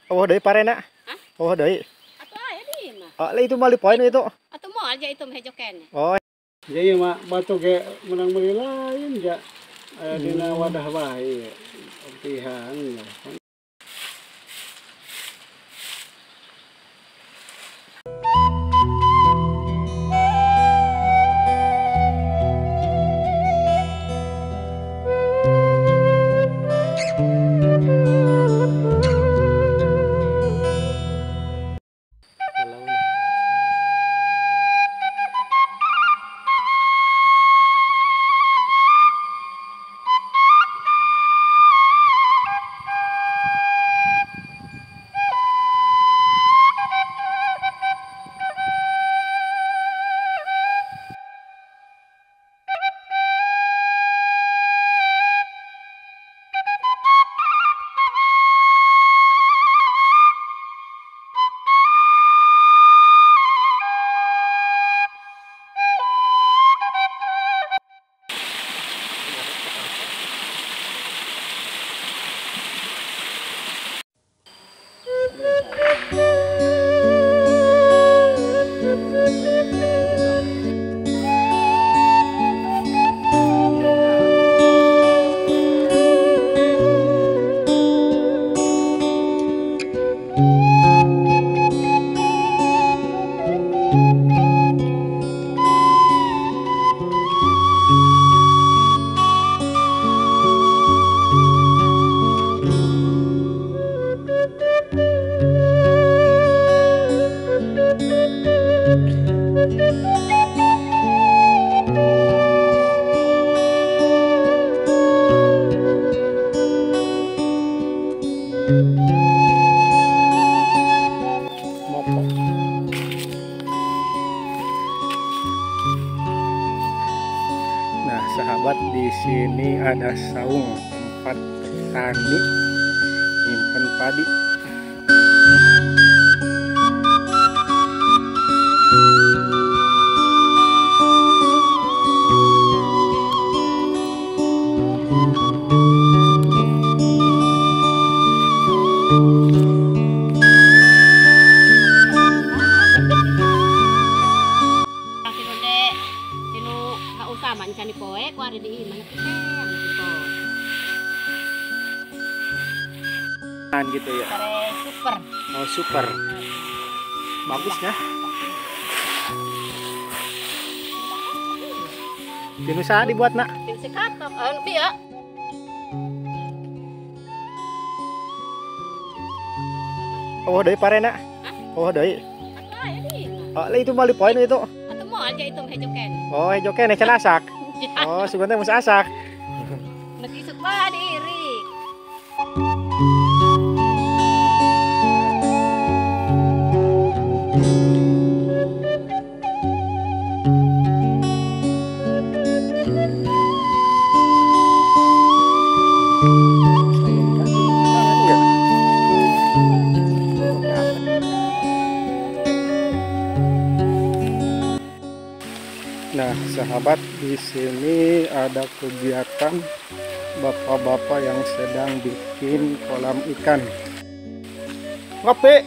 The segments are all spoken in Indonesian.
Oh, dari parena. Oh, dari. Atau ayah di mah. Oh, itu mali poin itu. Atau mau aja itu mejoken. Oh. Jadi mak batu ke menang beli lain ya. Dina wadah bae. Pihan ya. Nah, sahabat, di sini ada saung tempat tani nyimpen padi. Mancani poe ku ada di mana kiteng gitu. Gitu ya. Super. Oh, super. Bagus ya. Tinu saha dibuat nak? Tin sekatok, lebih ya. Oh, dari parena. Oh, dari. Atau ayah di mah. Oh, itu mali poin itu. Atau mau aja itu mejoken. Oh, joken can asak. Oh, sebenarnya mesti asak. Nakisuk ba diri. Nah, sahabat, di sini ada kegiatan bapak-bapak yang sedang bikin kolam ikan. Ngopi.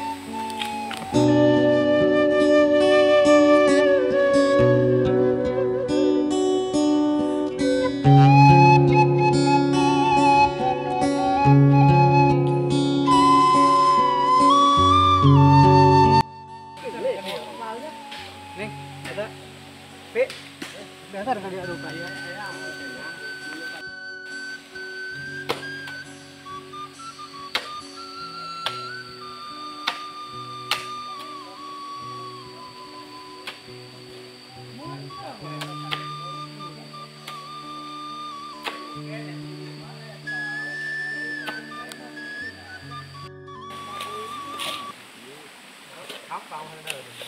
Nih, ada Pi. Dasar kali aduh kayak.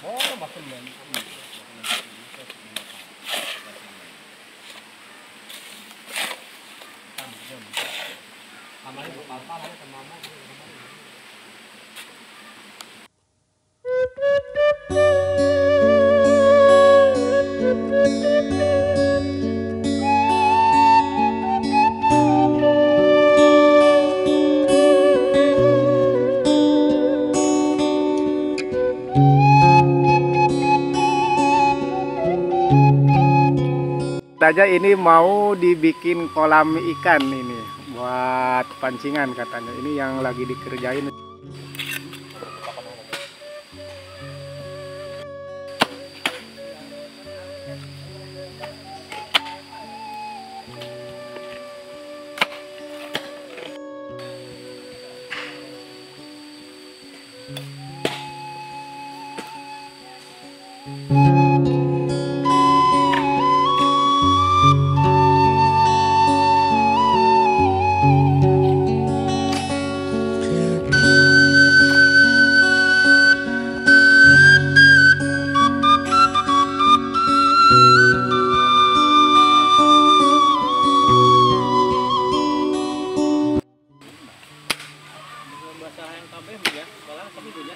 Oh, makin Katanya ini mau dibikin kolam ikan ini buat pancingan katanya. Ini yang lagi dikerjain. Masalah yang kabeh ya, malah kami punya.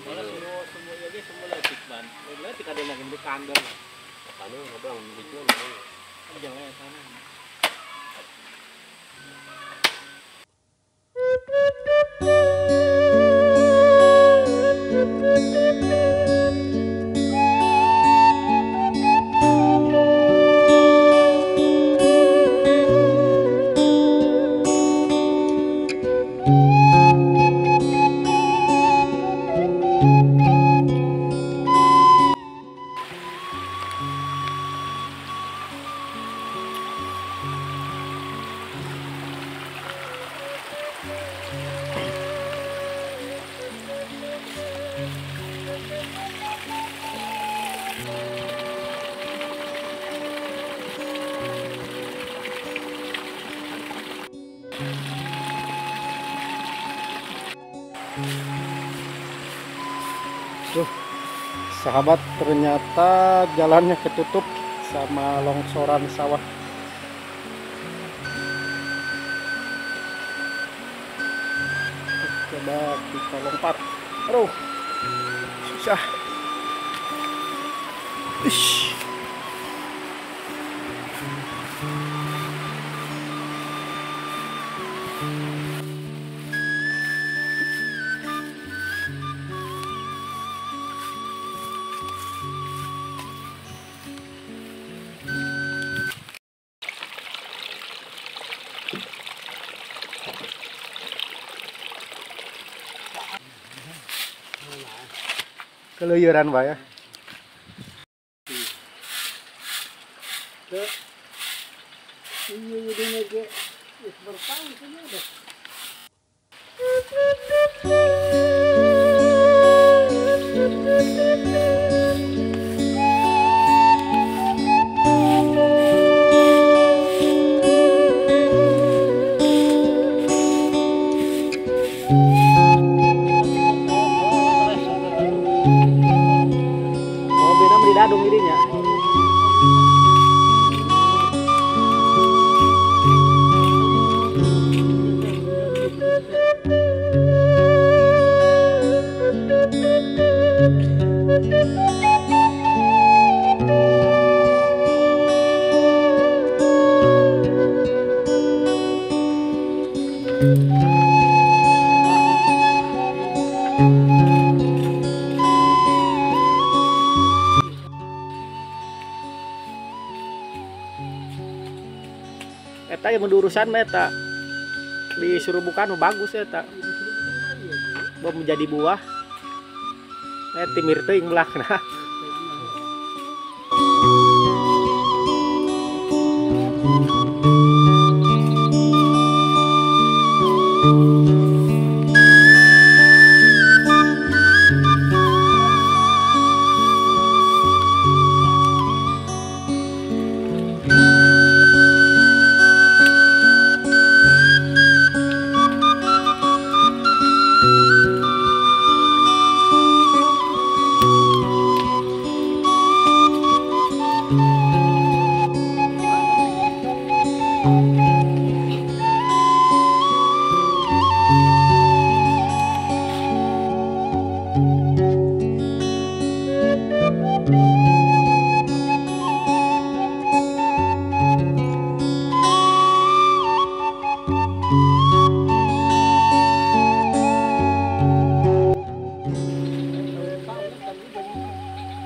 Malah semuanya dia semua lecik ban. Lecik ada yang di kandang. Kandang abang dijual. Jangan ya sana. Sahabat, ternyata jalannya ketutup sama longsoran sawah. Coba kita lompat. Aduh, susah. Ish. Keluyuran Pak ya. Iya jadinya ge bertahun punya udah. Oh, beda di dadung ininya. Eta yang mendurusan meta disuruh bukan bagus eta. Mau menjadi buah. Timir teuing belakna.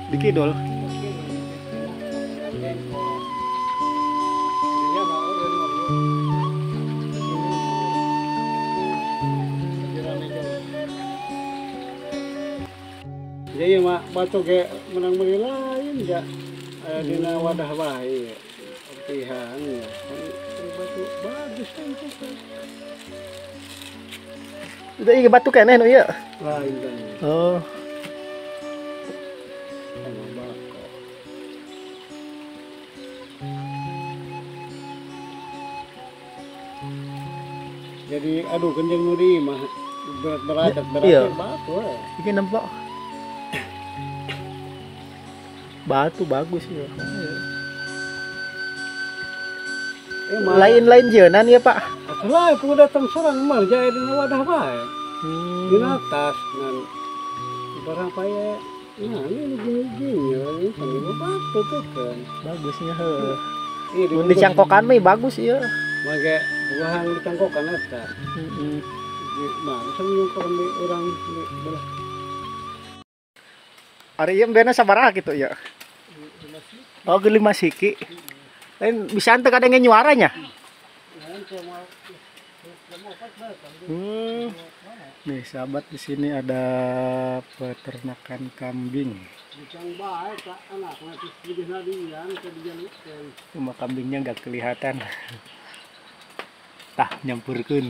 Di kidul. Iya mak batu kayak menang lain ya. Dina wadah wae. Pihan ya. Batu bagus kan itu. Udah iya batu keneh nu ieu. Lain kan. Oh. Sama bako. Jadi aduh kenjeng nu di mah berat Iya. batu. Iki nemplok. Batu bagus ya. Lain-lain jeunan ya, Pak. Setelah aku datang serang mah jaya dina wadah bae. Di Hmm. atas nan barang paya nah ini gini-gini ini kan ibu batu tuh kan. Bagusnya heuh. Ini Mun dicangkokan mah bagus ieu. mage buahan dicangkokan eta. Heeh. Mah sama yang di orang di belah. Ari ieu bena sabaraha kitu ya? Oh, 5 siki. Lain bisa ente kadang nyuaranya. Nih sahabat, di sini ada peternakan kambing. Bicang bae ka anak nanti gede nadian ke dijalikeun. Cuma kambingnya nggak kelihatan. Tah nyampurkeun.